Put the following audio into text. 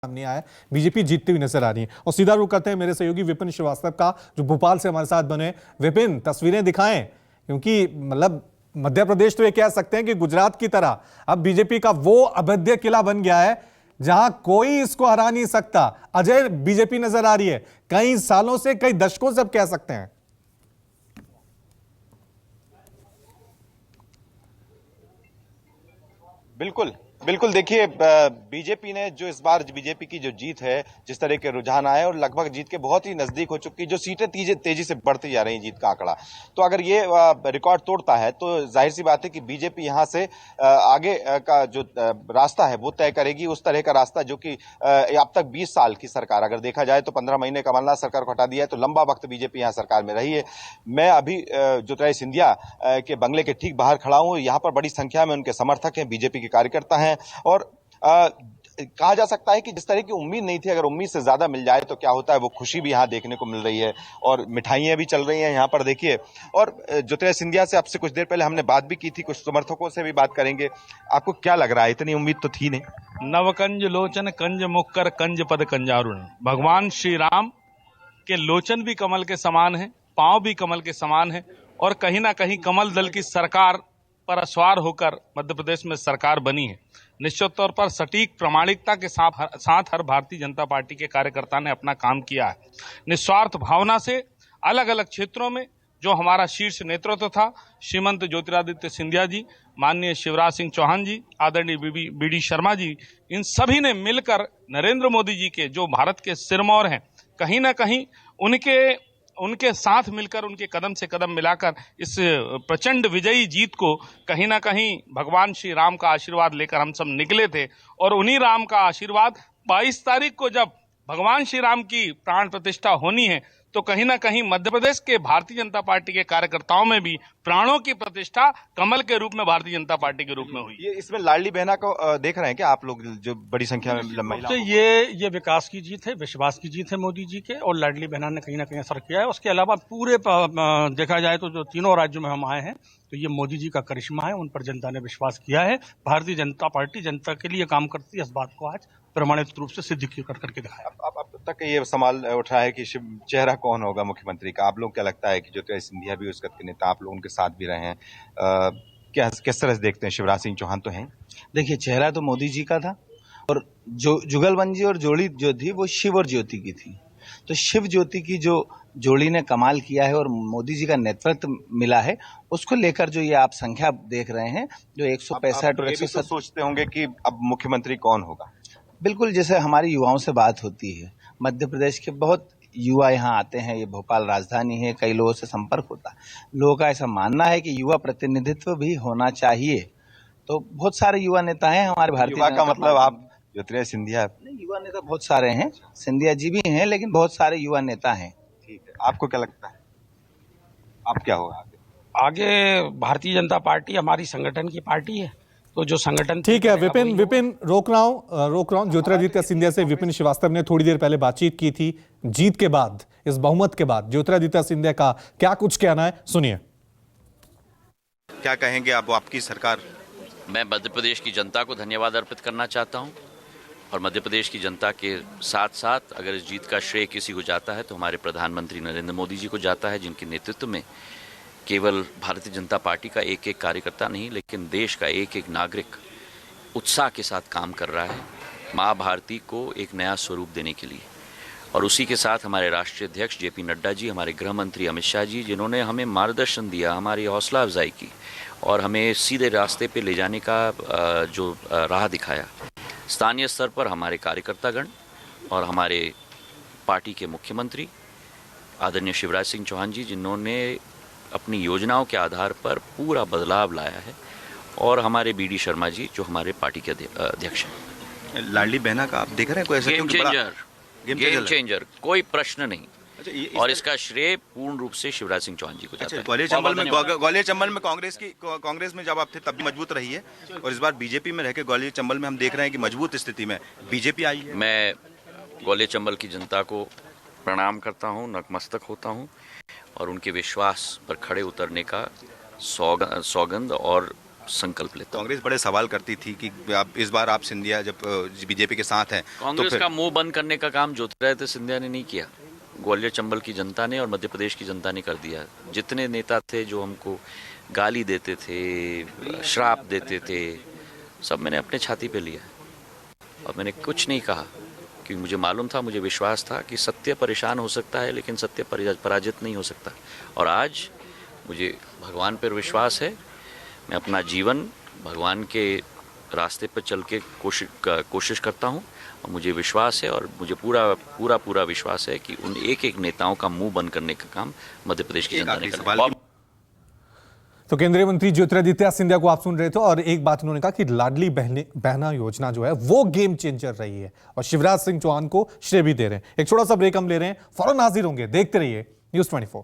सामने आया, बीजेपी जीतती हुई नजर आ रही है। और सीधा रुख करते हैं मेरे सहयोगी विपिन श्रीवास्तव का, जो भोपाल से हमारे साथ बने। विपिन, तस्वीरें दिखाएं, क्योंकि मतलब मध्य प्रदेश तो ये कह सकते हैं कि गुजरात की तरह अब बीजेपी का वो अभेद्य किला बन गया है जहां कोई इसको हरा नहीं सकता। अजय बीजेपी नजर आ रही है, कई सालों से, कई दशकों से अब कह सकते हैं। बिल्कुल बिल्कुल, देखिए बीजेपी ने जो इस बार बीजेपी की जो जीत है, जिस तरह के रुझान आए और लगभग जीत के बहुत ही नजदीक हो चुकी, जो सीटें तेजी से बढ़ती जा रही हैं, जीत का आंकड़ा, तो अगर ये रिकॉर्ड तोड़ता है तो जाहिर सी बात है कि बीजेपी यहां से आगे का जो रास्ता है वो तय करेगी, उस तरह का रास्ता जो कि अब तक 20 साल की सरकार, अगर देखा जाए तो 15 महीने कमलनाथ सरकार को हटा दिया है, तो लंबा वक्त बीजेपी यहाँ सरकार में रही है। मैं अभी ज्योतिरादित्य सिंधिया के बंगले के ठीक बाहर खड़ा हूं। यहाँ पर बड़ी संख्या में उनके समर्थक हैं, बीजेपी के कार्यकर्ता हैं, और कहा जा सकता है कि जिस तरह की उम्मीद नहीं थी, अगर उम्मीद से ज्यादा मिल जाए तो क्या होता है, वो खुशी भी यहाँ देखने को मिल रही है और मिठाइयां भी चल रही हैं यहाँ पर, देखिए। और ज्योतिरादित्य सिंधिया से आपसे कुछ देर पहले हमने बात भी की थी, कुछ समर्थकों से भी बात करेंगे। आपको क्या लग रहा है, इतनी उम्मीद तो थी नहीं? नवकंज लोचन कंज मुक्कर कंज पद कंजारुण। भगवान श्री राम के लोचन भी कमल के समान है, पांव भी कमल के समान है, और कहीं ना कहीं कमल दल की सरकार पर अस्वार होकर मध्य प्रदेश में सरकार बनी है। निश्चित तौर पर सटीक प्रामाणिकता के साथ हर भारतीय जनता पार्टी के कार्यकर्ता ने अपना काम किया है। निस्वार्थ भावना से अलग अलग क्षेत्रों में जो हमारा शीर्ष नेतृत्व था, श्रीमंत ज्योतिरादित्य सिंधिया जी, माननीय शिवराज सिंह चौहान जी, आदरणीय बी.डी. शर्मा जी, इन सभी ने मिलकर नरेंद्र मोदी जी के जो भारत के सिरमौर हैं, कहीं ना कहीं उनके साथ मिलकर, उनके कदम से कदम मिलाकर इस प्रचंड विजयी जीत को कहीं ना कहीं भगवान श्री राम का आशीर्वाद लेकर हम सब निकले थे। और उन्हीं राम का आशीर्वाद 22 तारीख को जब भगवान श्री राम की प्राण प्रतिष्ठा होनी है, तो कहीं ना कहीं मध्य प्रदेश के भारतीय जनता पार्टी के कार्यकर्ताओं में भी प्राणों की प्रतिष्ठा कमल के रूप में भारतीय जनता पार्टी के रूप में हुई। ये इसमें लाडली बहना को देख रहे हैं क्या आप लोग, जो बड़ी संख्या में महिला? तो ये विकास की जीत है, विश्वास की जीत है मोदी जी के, और लाडली बहना ने कहीं ना कहीं असर किया है। उसके अलावा पूरे देखा जाए तो जो तीनों राज्यों में हम आए हैं, तो ये मोदी जी का करिश्मा है, उन पर जनता ने विश्वास किया है। भारतीय जनता पार्टी जनता के लिए काम करती है, इस बात को आज प्रमाणित रूप से सिद्ध करके दिखाया। अब तक ये सवाल उठ रहा है कि चेहरा कौन होगा मुख्यमंत्री का? आप लोग क्या लगता है कि ज्योतिरादित्य सिंधिया भी उस कद के नेता, आप लोग उनके साथ भी रहे हैं, क्या किस तरह से देखते हैं? शिवराज सिंह चौहान तो हैं। देखिए, चेहरा तो मोदी जी का था, और जो जुगलबंदी और जोड़ी जो थी वो शिव और ज्योति की थी। तो शिव ज्योति की जो जोड़ी ने कमाल किया है और मोदी जी का नेतृत्व मिला है, उसको लेकर जो ये आप संख्या देख रहे हैं, जो 165 और 170, सोचते होंगे कि अब मुख्यमंत्री कौन होगा? बिल्कुल, जैसे हमारी युवाओं से बात होती है, मध्य प्रदेश के बहुत युवा यहाँ आते हैं, ये भोपाल राजधानी है, कई लोगों से संपर्क होता है। लोगों का ऐसा मानना है कि युवा प्रतिनिधित्व भी होना चाहिए। तो बहुत सारे युवा नेता हैं हमारे भारतीय। युवा का मतलब आप ज्योतिरादित्य सिंधिया? युवा नेता बहुत सारे हैं, सिंधिया जी भी हैं, लेकिन बहुत सारे युवा नेता हैं। ठीक है, आपको क्या लगता है, आप क्या होगा आगे? भारतीय जनता पार्टी हमारी संगठन की पार्टी है, तो जो संगठन। ठीक है विपिन, रोक रहा हूं। ज्योतिरादित्य सिंधिया से विपिन श्रीवास्तव ने थोड़ी देर पहले बातचीत की थी। जीत के बाद, इस बहुमत के बाद ज्योतिरादित्य सिंधिया का क्या कुछ कहना है, सुनिए। क्या कहेंगे आप? आपकी सरकार। मैं मध्य प्रदेश की जनता को धन्यवाद अर्पित करना चाहता हूं, और मध्य प्रदेश की जनता के साथ साथ अगर इस जीत का श्रेय किसी को जाता है तो हमारे प्रधानमंत्री नरेंद्र मोदी जी को जाता है, जिनके नेतृत्व में केवल भारतीय जनता पार्टी का एक एक कार्यकर्ता नहीं, लेकिन देश का एक एक नागरिक उत्साह के साथ काम कर रहा है माँ भारती को एक नया स्वरूप देने के लिए। और उसी के साथ हमारे राष्ट्रीय अध्यक्ष जेपी नड्डा जी, हमारे गृह मंत्री अमित शाह जी, जिन्होंने हमें मार्गदर्शन दिया, हमारी हौसला अफजाई की और हमें सीधे रास्ते पे ले जाने का जो राह दिखाया। स्थानीय स्तर पर हमारे कार्यकर्तागण और हमारे पार्टी के मुख्यमंत्री आदरणीय शिवराज सिंह चौहान जी, जिन्होंने अपनी योजनाओं के आधार पर पूरा बदलाव लाया है, और हमारे बी.डी. शर्मा जी, जो हमारे पार्टी के अध्यक्ष हैं। लाडली बहना का आप देख रहे हैं, कोई ऐसा गेम चेंजर, कोई प्रश्न नहीं। अच्छा, और इसका श्रेय पूर्ण रूप से शिवराज सिंह चौहान जी को जाता है। ग्वालियर चंबल में कांग्रेस में जब आप थे तब भी मजबूत रही है, और इस बार बीजेपी में रहकर ग्वालियर चंबल में हम देख रहे हैं कि मजबूत स्थिति में बीजेपी आई है। मैं ग्वालियर चंबल की जनता को प्रणाम करता हूं, नतमस्तक होता हूं, और उनके विश्वास पर खड़े उतरने का सौगंध और संकल्प लेता हूँ। कांग्रेस बड़े सवाल करती थी कि अब इस बार आप सिंधिया जब बीजेपी के साथ हैं कांग्रेस का मुंह बंद करने का काम ज्योतिरादित्य सिंधिया ने नहीं किया, ग्वालियर चंबल की जनता ने और मध्य प्रदेश की जनता ने कर दिया। जितने नेता थे जो हमको गाली देते थे, श्राप देते थे, सब मैंने अपने छाती पे लिया और मैंने कुछ नहीं कहा, क्योंकि मुझे मालूम था, मुझे विश्वास था कि सत्य परेशान हो सकता है लेकिन सत्य पराजित नहीं हो सकता। और आज मुझे भगवान पर विश्वास है, मैं अपना जीवन भगवान के रास्ते पर चल के कोशिश करता हूँ और मुझे विश्वास है और मुझे पूरा विश्वास है कि उन एक नेताओं का मुंह बंद करने का काम मध्य प्रदेश की जनता ने किया। तो केंद्रीय मंत्री ज्योतिरादित्य सिंधिया को आप सुन रहे थे और एक बात उन्होंने कहा कि लाडली बहना योजना जो है वो गेम चेंजर रही है और शिवराज सिंह चौहान को श्रेय भी दे रहे हैं। एक छोटा सा ब्रेक हम ले रहे हैं, फौरन हाजिर होंगे, देखते रहिए News 24।